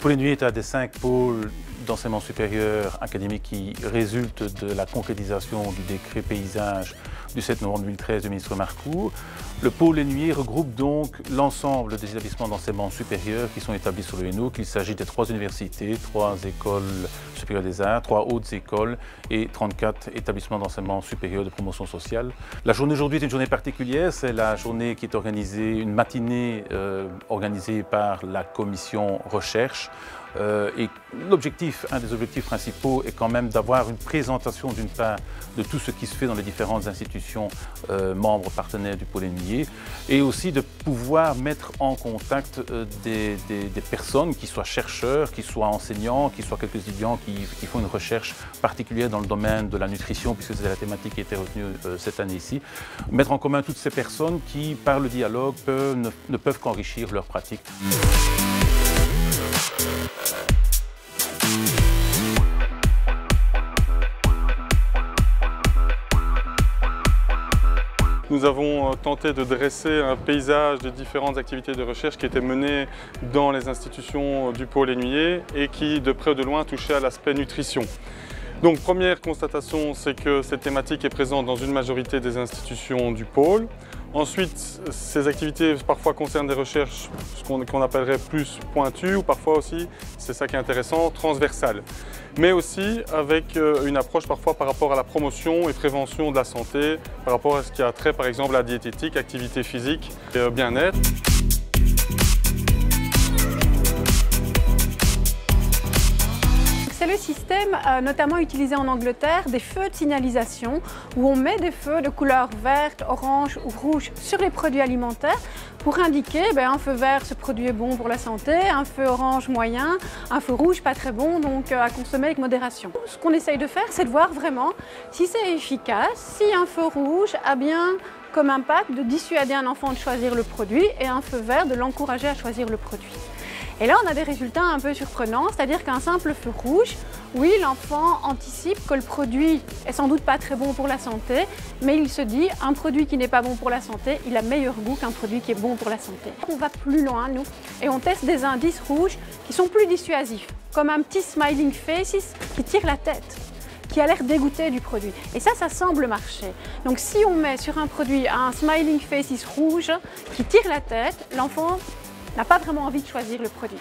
pôle Nuit est un des 5 pôles d'enseignement supérieur académique qui résulte de la concrétisation du décret paysage du 7 novembre 2013 du ministre Marcoux. Le pôle Nuit regroupe donc l'ensemble des établissements d'enseignement supérieur qui sont établis sur le Hainaut, qu'il s'agit de 3 universités, 3 écoles supérieures des arts, 3 hautes écoles et 34 établissements d'enseignement supérieur de promotion sociale. La journée d'aujourd'hui est une journée particulière, c'est la journée qui est organisée, une matinée organisée par la commission recherche. Et l'objectif, un des objectifs principaux est quand même d'avoir une présentation d'une part de tout ce qui se fait dans les différentes institutions membres partenaires du pôle Nuit et aussi de pouvoir mettre en contact des personnes qui soient chercheurs, qui soient enseignants, qui soient quelques étudiants qui font une recherche particulière dans le domaine de la nutrition puisque c'est la thématique qui a été retenue cette année-ci. Mettre en commun toutes ces personnes qui, par le dialogue, ne peuvent qu'enrichir leur pratique. Nous avons tenté de dresser un paysage des différentes activités de recherche qui étaient menées dans les institutions du pôle Nuit et qui, de près ou de loin, touchaient à l'aspect nutrition. Donc, première constatation, c'est que cette thématique est présente dans une majorité des institutions du pôle. Ensuite, ces activités parfois concernent des recherches qu'on appellerait plus pointues ou parfois aussi, c'est ça qui est intéressant, transversales. Mais aussi avec une approche parfois par rapport à la promotion et prévention de la santé, par rapport à ce qui a trait par exemple à la diététique, activité physique et bien-être. C'est le système notamment utilisé en Angleterre des feux de signalisation où on met des feux de couleur verte, orange ou rouge sur les produits alimentaires pour indiquer un feu vert, ce produit est bon pour la santé, un feu orange moyen, un feu rouge pas très bon, donc à consommer avec modération. Ce qu'on essaye de faire, c'est de voir vraiment si c'est efficace, si un feu rouge a bien comme impact de dissuader un enfant de choisir le produit et un feu vert de l'encourager à choisir le produit. Et là, on a des résultats un peu surprenants, c'est-à-dire qu'un simple feu rouge, oui, l'enfant anticipe que le produit est sans doute pas très bon pour la santé, mais il se dit, un produit qui n'est pas bon pour la santé, il a meilleur goût qu'un produit qui est bon pour la santé. On va plus loin, nous, et on teste des indices rouges qui sont plus dissuasifs, comme un petit smiling faces qui tire la tête, qui a l'air dégoûté du produit. Et ça semble marcher. Donc si on met sur un produit un smiling faces rouge qui tire la tête, l'enfant n'a pas vraiment envie de choisir le produit.